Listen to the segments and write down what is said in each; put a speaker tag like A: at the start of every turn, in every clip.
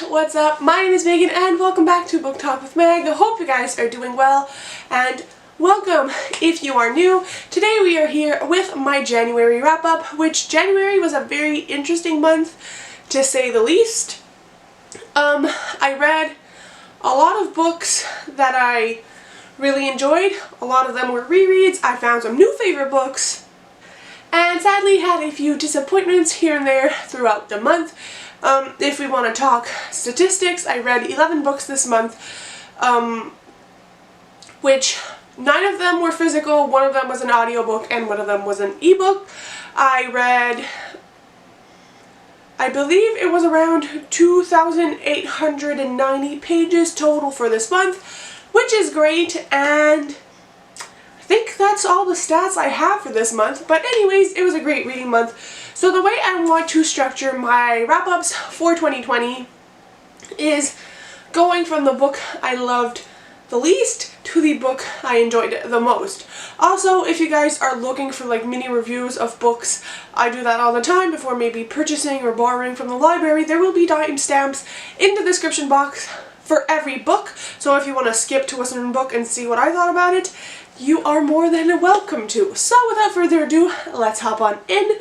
A: what's up? My name is Megan and welcome back to Book Talk with Meg. I hope you guys are doing well and welcome if you are new. Today we are here with my January wrap-up, which January was a very interesting month to say the least. I read a lot of books that I really enjoyed. A lot of them were rereads. I found some new favorite books and sadly had a few disappointments here and there throughout the month. If we want to talk statistics, I read 11 books this month, which 9 of them were physical, 1 of them was an audiobook, and 1 of them was an ebook. I read, I believe it was around 2,890 pages total for this month, which is great, and I think that's all the stats I have for this month. But anyways, it was a great reading month. So the way I want to structure my wrap-ups for 2020 is going from the book I loved the least to the book I enjoyed the most. Also, if you guys are looking for like mini reviews of books, I do that all the time before maybe purchasing or borrowing from the library. There will be timestamps in the description box for every book, so if you want to skip to a certain book and see what I thought about it, you are more than welcome to. So without further ado, let's hop on in.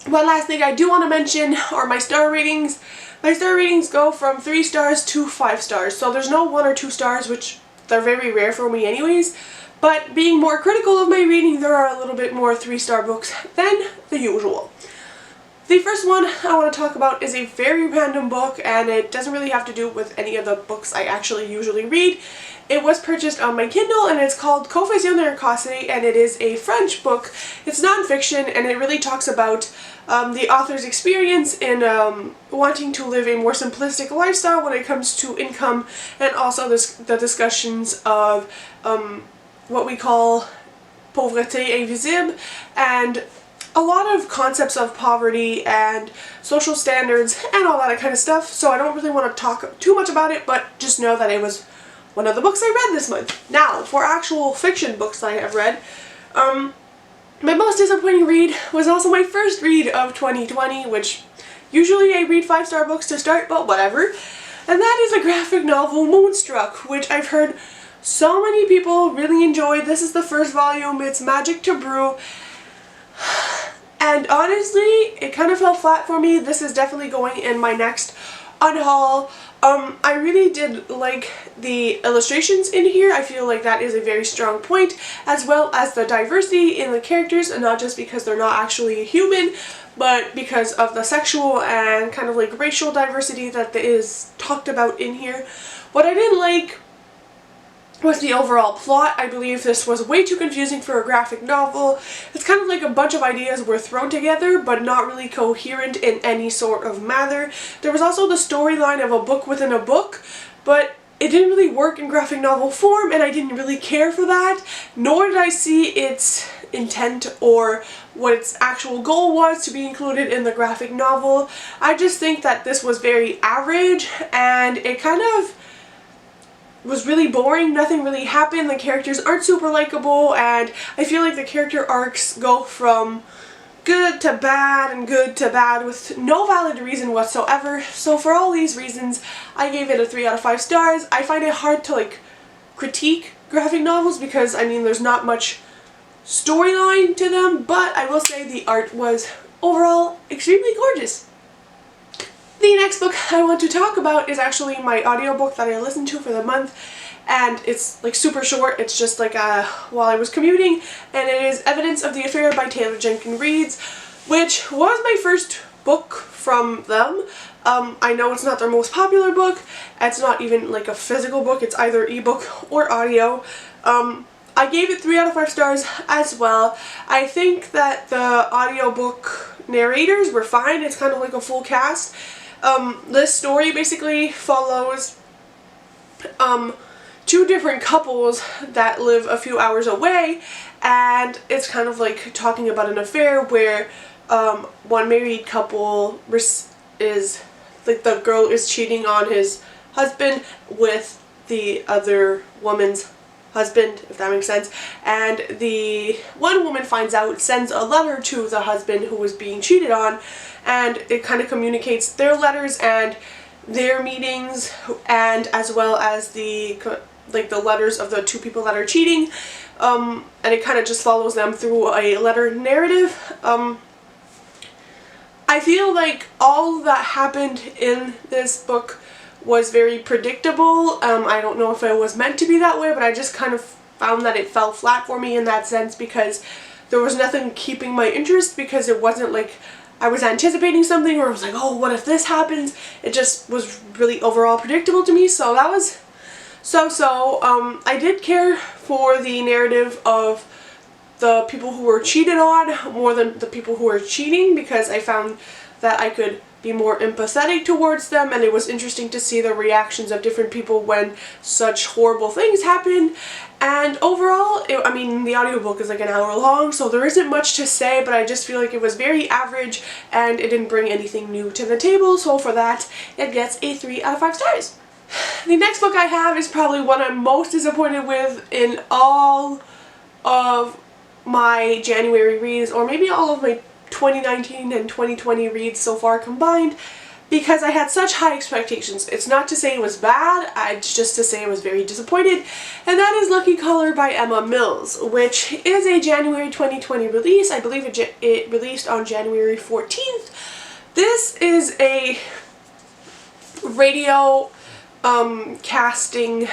A: One last thing I do want to mention are my star ratings. My star ratings go from 3 stars to 5 stars, so there's no 1 or 2 stars, which they're very rare for me anyways, but being more critical of my reading, there are a little bit more 3-star books than the usual. The first one I want to talk about is a very random book, and it doesn't really have to do with any of the books I actually usually read. It was purchased on my Kindle, and it's called Confessions de Narcossity, and it is a French book. It's non-fiction, and it really talks about the author's experience in wanting to live a more simplistic lifestyle when it comes to income, and also the discussions of what we call pauvreté invisible, and a lot of concepts of poverty and social standards and all that kind of stuff. So I don't really want to talk too much about it, but just know that it was one of the books I read this month. Now, for actual fiction books that I have read, my most disappointing read was also my first read of 2020, which usually I read 5-star books to start, but whatever. And that is a graphic novel, Moonstruck, which I've heard so many people really enjoy. This is the first volume. It's magic to brew. And honestly, it kind of fell flat for me. This is definitely going in my next unhaul. I really did like the illustrations in here. I feel like that is a very strong point, as well as the diversity in the characters, and not just because they're not actually human, but because of the sexual and kind of like racial diversity that is talked about in here. What I didn't like was the overall plot. I believe this was way too confusing for a graphic novel. It's kind of like a bunch of ideas were thrown together but not really coherent in any sort of manner. There was also the storyline of a book within a book, but it didn't really work in graphic novel form, and I didn't really care for that, nor did I see its intent or what its actual goal was to be included in the graphic novel. I just think that this was very average, and it kind of was really boring. Nothing really happened. The characters aren't super likable, and I feel like the character arcs go from good to bad and good to bad with no valid reason whatsoever. So for all these reasons, I gave it a 3 out of 5 stars. I find it hard to like critique graphic novels because I mean there's not much storyline to them, but I will say the art was overall extremely gorgeous. The next book I want to talk about is actually my audiobook that I listened to for the month, and it's like super short. It's just like while I was commuting, and it is Evidence of the Affair by Taylor Jenkins Reid, which was my first book from them. I know it's not their most popular book. It's not even like a physical book. It's either ebook or audio. I gave it 3 out of 5 stars as well. I think that the audiobook narrators were fine. It's kind of like a full cast. This story basically follows 2 different couples that live a few hours away, and it's kind of like talking about an affair where one married couple is like the girl is cheating on his husband with the other woman's husband, if that makes sense, and the one woman finds out, sends a letter to the husband who was being cheated on, and it kind of communicates their letters and their meetings, and as well as the letters of the two people that are cheating, and it kind of just follows them through a letter narrative. I feel like all that happened in this book was very predictable. I don't know if it was meant to be that way, but I just kind of found that it fell flat for me in that sense, because there was nothing keeping my interest, because it wasn't like I was anticipating something or I was like, oh, what if this happens? It just was really overall predictable to me, so that was so-so. I did care for the narrative of the people who were cheated on more than the people who were cheating, because I found that I could be more empathetic towards them, and it was interesting to see the reactions of different people when such horrible things happen. And overall, I mean, the audiobook is like an hour long, so there isn't much to say, but I just feel like it was very average and it didn't bring anything new to the table, so for that, it gets a 3 out of 5 stars. The next book I have is probably one I'm most disappointed with in all of my January reads, or maybe all of my 2019 and 2020 reads so far combined, because I had such high expectations. It's not to say it was bad, it's just to say I was very disappointed, and that is Lucky Color by Emma Mills, which is a January 2020 release. I believe it released on January 14th. This is a radio casting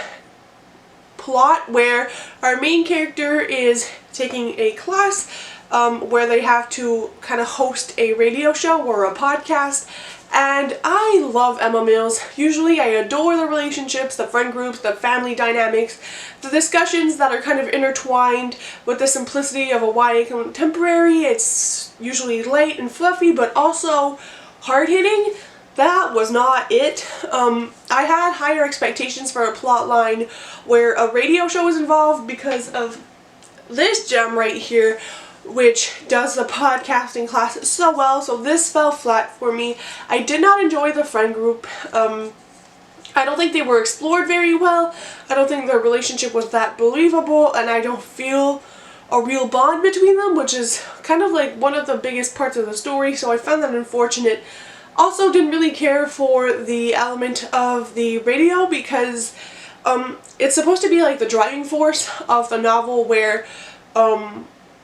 A: plot where our main character is taking a class where they have to kind of host a radio show or a podcast, and I love Emma Mills. Usually I adore the relationships, the friend groups, the family dynamics, the discussions that are kind of intertwined with the simplicity of a YA contemporary. It's usually light and fluffy, but also hard-hitting. That was not it. I had higher expectations for a plot line where a radio show was involved because of this gem right here, which does the podcasting class so well, so this fell flat for me. I did not enjoy the friend group. I don't think they were explored very well. I don't think their relationship was that believable, and I don't feel a real bond between them, which is kind of like one of the biggest parts of the story, so I found that unfortunate. Also didn't really care for the element of the radio, because it's supposed to be like the driving force of the novel, where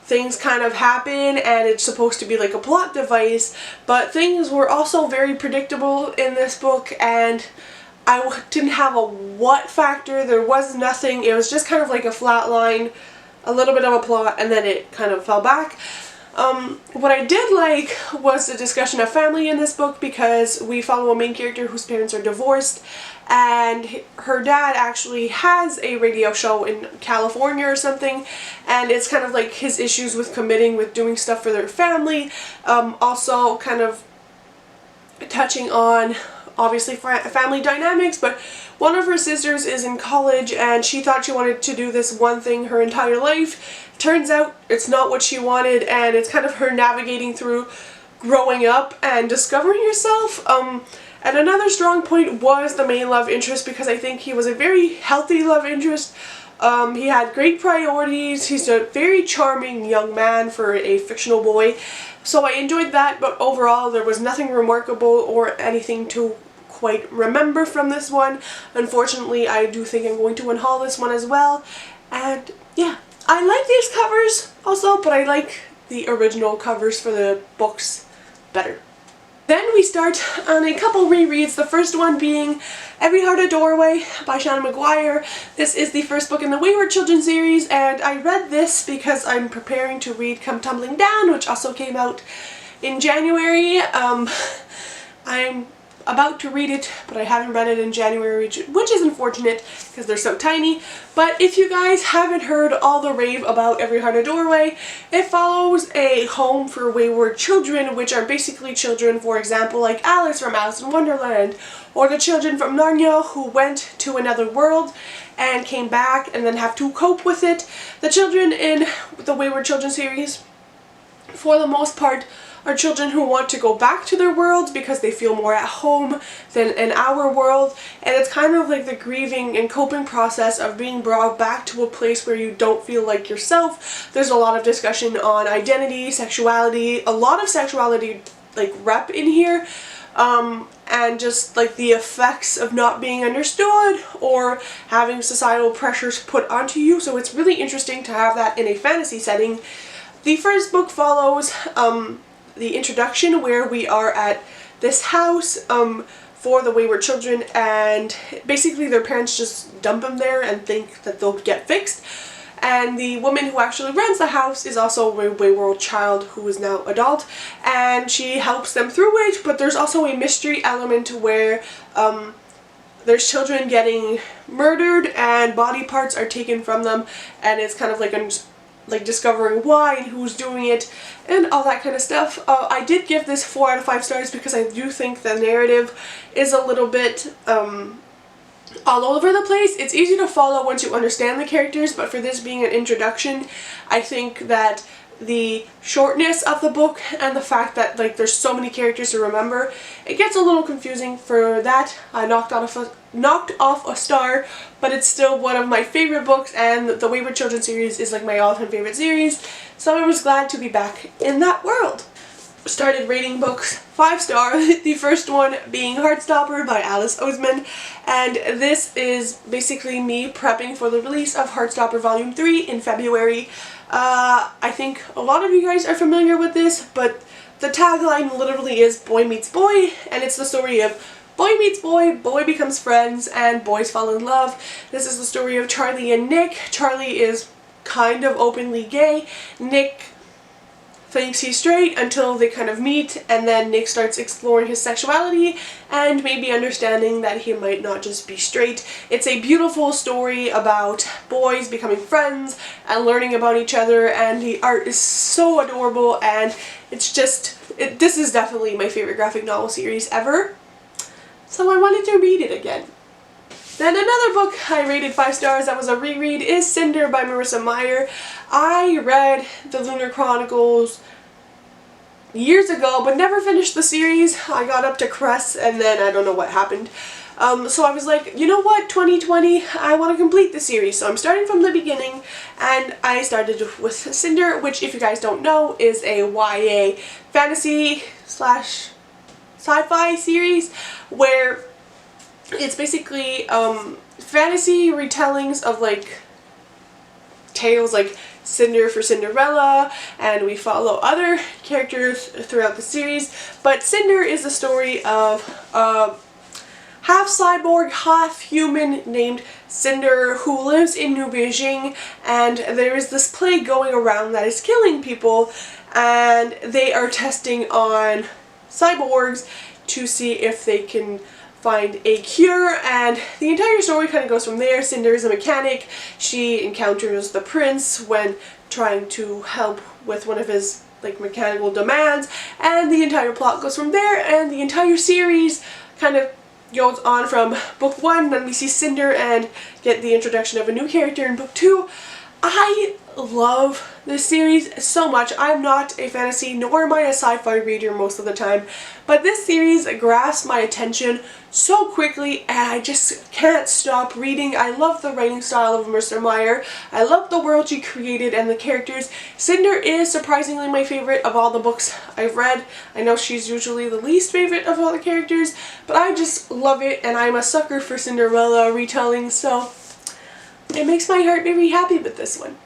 A: things kind of happen and it's supposed to be like a plot device, but things were also very predictable in this book, and I didn't have a what factor. There was nothing. It was just kind of like a flat line, a little bit of a plot, and then it kind of fell back. What I did like was the discussion of family in this book, because we follow a main character whose parents are divorced, and her dad actually has a radio show in California or something, and it's kind of like his issues with committing, with doing stuff for their family. Also kind of touching on obviously family dynamics, but one of her sisters is in college and she thought she wanted to do this one thing her entire life. Turns out it's not what she wanted, and it's kind of her navigating through growing up and discovering herself. And another strong point was the main love interest, because I think he was a very healthy love interest. He had great priorities. He's a very charming young man for a fictional boy. So I enjoyed that, but overall there was nothing remarkable or anything to quite remember from this one. Unfortunately, I do think I'm going to unhaul this one as well. And yeah, I like these covers also, but I like the original covers for the books better. Then we start on a couple rereads, the first one being Every Heart a Doorway by Shannon McGuire. This is the first book in the Wayward Children series, and I read this because I'm preparing to read Come Tumbling Down, which also came out in January. I'm about to read it, but I haven't read it in January, which is unfortunate because they're so tiny. But if you guys haven't heard all the rave about Every Heart a Doorway, it follows a home for wayward children, which are basically children, for example, like Alice from Alice in Wonderland, or the children from Narnia who went to another world and came back and then have to cope with it. The children in the Wayward Children series, for the most part, are children who want to go back to their worlds because they feel more at home than in our world, and it's kind of like the grieving and coping process of being brought back to a place where you don't feel like yourself. There's a lot of discussion on identity, sexuality, a lot of sexuality like rep in here, and just like the effects of not being understood or having societal pressures put onto you. So it's really interesting to have that in a fantasy setting. The first book follows the introduction, where we are at this house for the wayward children, and basically their parents just dump them there and think that they'll get fixed. And the woman who actually runs the house is also a wayward child who is now adult, and she helps them through it, but there's also a mystery element where there's children getting murdered and body parts are taken from them, and it's kind of like discovering why and who's doing it and all that kind of stuff. I did give this 4 out of 5 stars because I do think the narrative is a little bit all over the place. It's easy to follow once you understand the characters, but for this being an introduction, I think that the shortness of the book and the fact that like there's so many characters to remember, it gets a little confusing. For that, I knocked off a star, but it's still one of my favorite books, and the Wayward Children series is like my all-time favorite series, so I was glad to be back in that world. Started rating books 5-star, the first one being HeartStopper by Alice Oseman, and this is basically me prepping for the release of HeartStopper Volume 3 in February. I think a lot of you guys are familiar with this, but the tagline literally is boy meets boy, and it's the story of boy meets boy, boy becomes friends, and boys fall in love. This is the story of Charlie and Nick. Charlie is kind of openly gay. Nick thinks he's straight until they kind of meet, and then Nick starts exploring his sexuality and maybe understanding that he might not just be straight. It's a beautiful story about boys becoming friends and learning about each other, and the art is so adorable, and it's just, this is definitely my favorite graphic novel series ever, so I wanted to read it again. Then another book I rated 5 stars that was a reread is Cinder by Marissa Meyer. I read the Lunar Chronicles years ago, but never finished the series. I got up to Cress and then I don't know what happened. So I was like, you know what, 2020, I want to complete the series. So I'm starting from the beginning, and I started with Cinder, which, if you guys don't know, is a YA fantasy / sci-fi series where it's basically fantasy retellings of like tales like Cinder for Cinderella, and we follow other characters throughout the series. But Cinder is the story of a half cyborg, half human named Cinder who lives in New Beijing, and there is this plague going around that is killing people, and they are testing on cyborgs to see if they can find a cure, and the entire story kind of goes from there. Cinder is a mechanic. She encounters the prince when trying to help with one of his like mechanical demands, and the entire plot goes from there, and the entire series kind of goes on from book 1, then we see Cinder and get the introduction of a new character in book 2. I love this series so much. I'm not a fantasy nor am I a sci-fi reader most of the time, but this series grasped my attention so quickly and I just can't stop reading. I love the writing style of Marissa Meyer. I love the world she created and the characters. Cinder is surprisingly my favorite of all the books I've read. I know she's usually the least favorite of all the characters, but I just love it, and I'm a sucker for Cinderella retelling, so it makes my heart very happy with this one.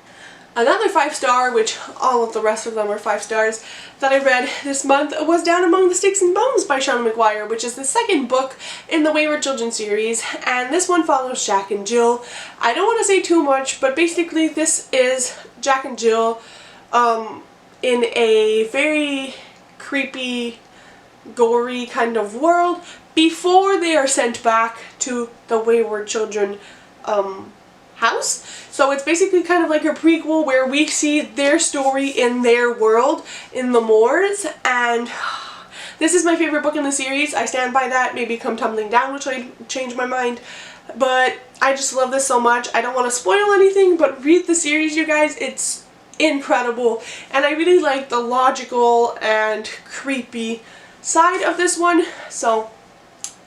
A: Another 5-star, which all of the rest of them are 5 stars, that I read this month was Down Among the Sticks and Bones by Sean McGuire, which is the second book in the Wayward Children series, and this one follows Jack and Jill. I don't want to say too much, but basically this is Jack and Jill in a very creepy, gory kind of world before they are sent back to the Wayward Children house. So it's basically kind of like a prequel where we see their story in their world in the moors, and this is my favorite book in the series. I stand by that. Maybe Come Tumbling Down, which I changed my mind, but I just love this so much. I don't want to spoil anything, but read the series, you guys. It's incredible, and I really like the logical and creepy side of this one, so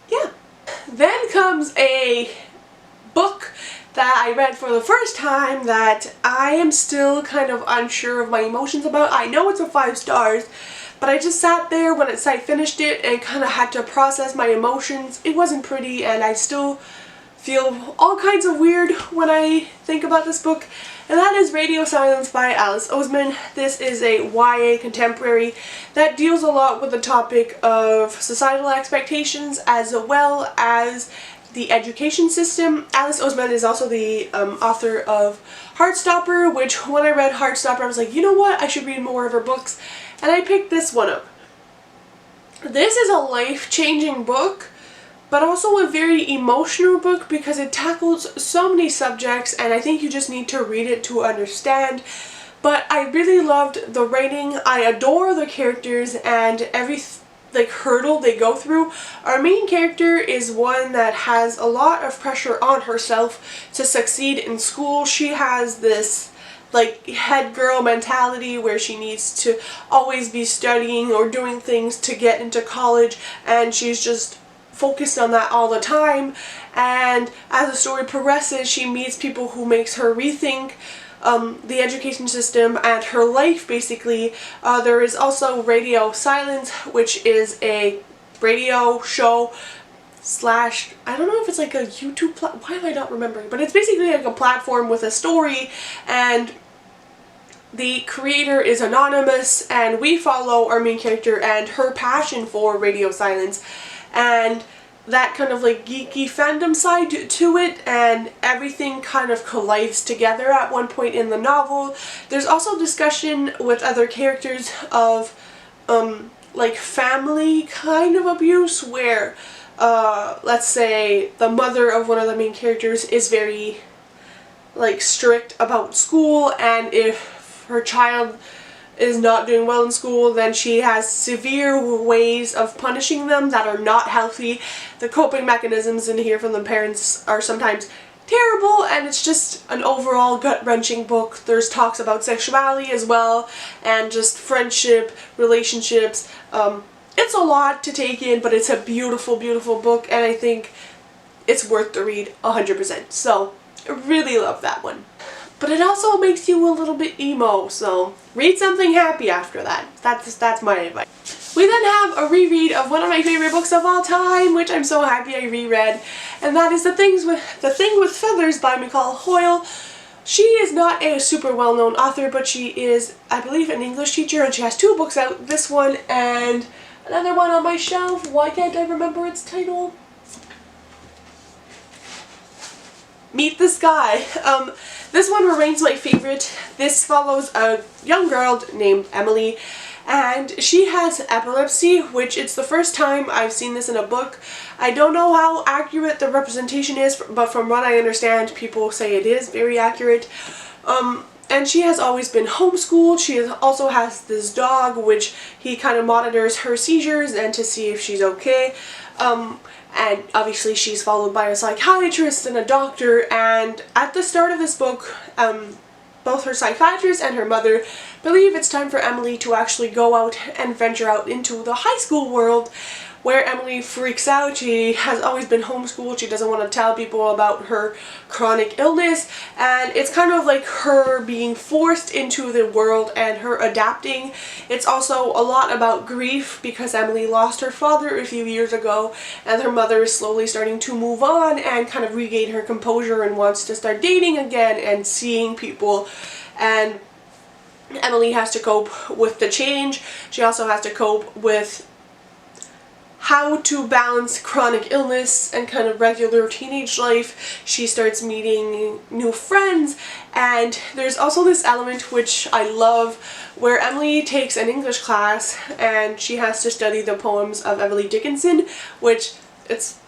A: yeah. Then comes a book that I read for the first time that I am still kind of unsure of my emotions about. I know it's a 5 stars, but I just sat there when I finished it and kind of had to process my emotions. It wasn't pretty, and I still feel all kinds of weird when I think about this book, and that is Radio Silence by Alice Oseman. This is a YA contemporary that deals a lot with the topic of societal expectations as well as the education system. Alice Oseman is also the author of HeartStopper, which when I read HeartStopper I was like, you know what, I should read more of her books, and I picked this one up. This is a life-changing book, but also a very emotional book because it tackles so many subjects, and I think you just need to read it to understand. But I really loved the writing. I adore the characters and every hurdle they go through. Our main character is one that has a lot of pressure on herself to succeed in school. She has this head girl mentality where she needs to always be studying or doing things to get into college, and she's just focused on that all the time. And as the story progresses, she meets people who makes her rethink the education system and her life, basically. There is also Radio Silence, which is a radio show slash, I don't know if it's like a YouTube why am I not remembering, but it's basically like a platform with a story, and the creator is anonymous, and we follow our main character and her passion for Radio Silence and that kind of geeky fandom side to it, and everything kind of collides together at one point in the novel. There's also discussion with other characters of family kind of abuse, where let's say the mother of one of the main characters is very strict about school, and if her child is not doing well in school, then she has severe ways of punishing them that are not healthy. The coping mechanisms in here from the parents are sometimes terrible, and it's just an overall gut-wrenching book. There's talks about sexuality as well, and just friendship, relationships. It's a lot to take in, but it's a beautiful, beautiful book, and I think it's worth the read 100%. So, I really love that one. But it also makes you a little bit emo, so read something happy after that. That's my advice. We then have a reread of one of my favorite books of all time, which I'm so happy I reread, and that is The Thing with Feathers by Michal Hoyle. She is not a super well-known author, but she is, I believe, an English teacher, and she has 2 books out, this one and another one on my shelf. Why can't I remember its title? Meet the Sky. This one remains my favorite. This follows a young girl named Emily, and she has epilepsy, which it's the first time I've seen this in a book. I don't know how accurate the representation is, but from what I understand, people say it is very accurate. And she has always been homeschooled. She also has this dog, which he kind of monitors her seizures and to see if she's okay. And obviously she's followed by a psychiatrist and a doctor, and at the start of this book, both her psychiatrist and her mother believe it's time for Emily to actually go out and venture out into the high school world, where Emily freaks out. She has always been homeschooled. She doesn't want to tell people about her chronic illness, and it's kind of like her being forced into the world and her adapting. It's also a lot about grief because Emily lost her father a few years ago, and her mother is slowly starting to move on and kind of regain her composure and wants to start dating again and seeing people, and Emily has to cope with the change. She also has to cope with how to balance chronic illness and kind of regular teenage life. She starts meeting new friends, and there's also this element which I love where Emily takes an English class and she has to study the poems of Emily Dickinson, which it's,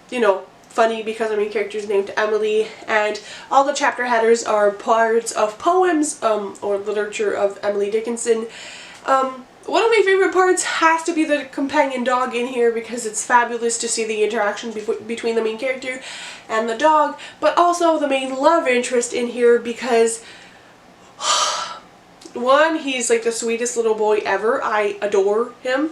A: funny because our main character is named Emily, and all the chapter headers are parts of poems or literature of Emily Dickinson. One of my favorite parts has to be the companion dog in here because it's fabulous to see the interaction between the main character and the dog, but also the main love interest in here because one, he's the sweetest little boy ever. I adore him.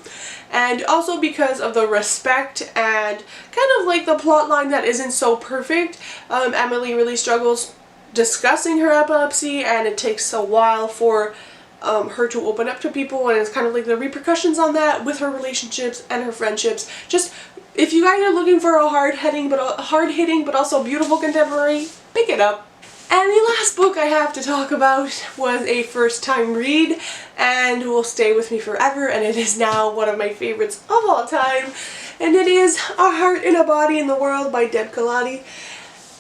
A: And also because of the respect and kind of the plot line that isn't so perfect. Emily really struggles discussing her epilepsy, and it takes a while for her to open up to people, and it's kind of like the repercussions on that with her relationships and her friendships. Just, if you guys are looking for a hard-hitting but also beautiful contemporary, pick it up. And the last book I have to talk about was a first-time read and will stay with me forever, and it is now one of my favorites of all time, and it is A Heart in a Body in the World by Deb Kaladi.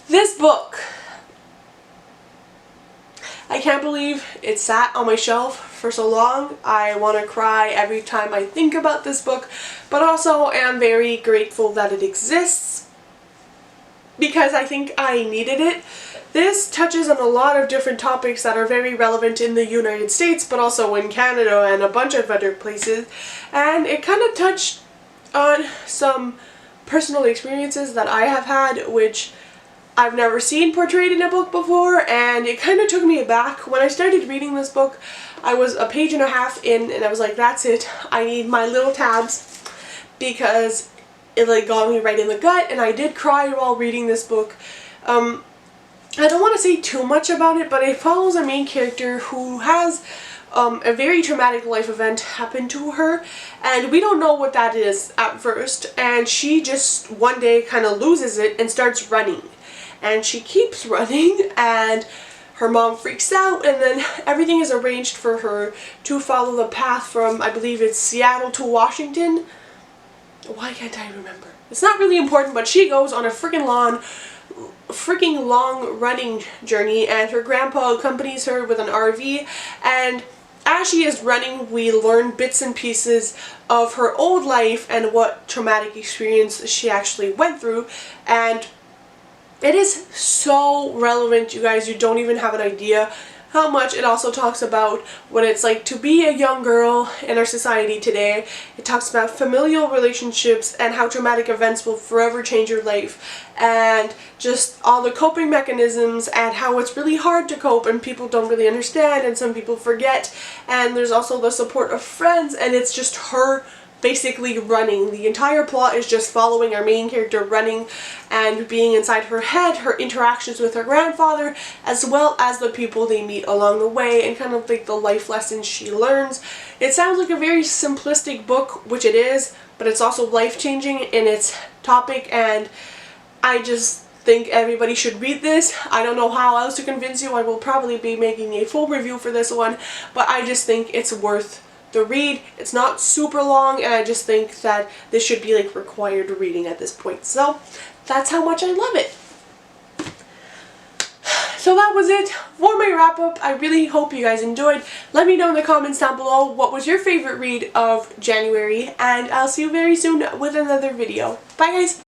A: This book, I can't believe it sat on my shelf for so long. I want to cry every time I think about this book, but also am very grateful that it exists because I think I needed it. This touches on a lot of different topics that are very relevant in the United States, but also in Canada and a bunch of other places. And it kind of touched on some personal experiences that I have had, which I've never seen portrayed in a book before, and it kind of took me aback. When I started reading this book, I was a page and a half in, and I was like, that's it, I need my little tabs, because it like got me right in the gut, and I did cry while reading this book. I don't want to say too much about it, but it follows a main character who has a very traumatic life event happen to her, and we don't know what that is at first, and she just one day kind of loses it and starts running, and she keeps running, and her mom freaks out, and then everything is arranged for her to follow the path from, I believe it's Seattle to Washington. Why can't I remember? It's not really important, but she goes on a freaking long running journey, and her grandpa accompanies her with an RV, and as she is running we learn bits and pieces of her old life and what traumatic experience she actually went through, and it is so relevant, you guys. You don't even have an idea how much. It also talks about what it's like to be a young girl in our society today. It talks about familial relationships and how traumatic events will forever change your life, and just all the coping mechanisms and how it's really hard to cope and people don't really understand and some people forget, and there's also the support of friends, and it's just her basically running. The entire plot is just following our main character running and being inside her head, her interactions with her grandfather, as well as the people they meet along the way, and kind of like the life lessons she learns. It sounds like a very simplistic book, which it is, but it's also life-changing in its topic, and I just think everybody should read this. I don't know how else to convince you. I will probably be making a full review for this one, but I just think it's worth the read. It's not super long, and I just think that this should be like required reading at this point. So that's how much I love it. So that was it for my wrap up. I really hope you guys enjoyed. Let me know in the comments down below what was your favorite read of January, and I'll see you very soon with another video. Bye guys!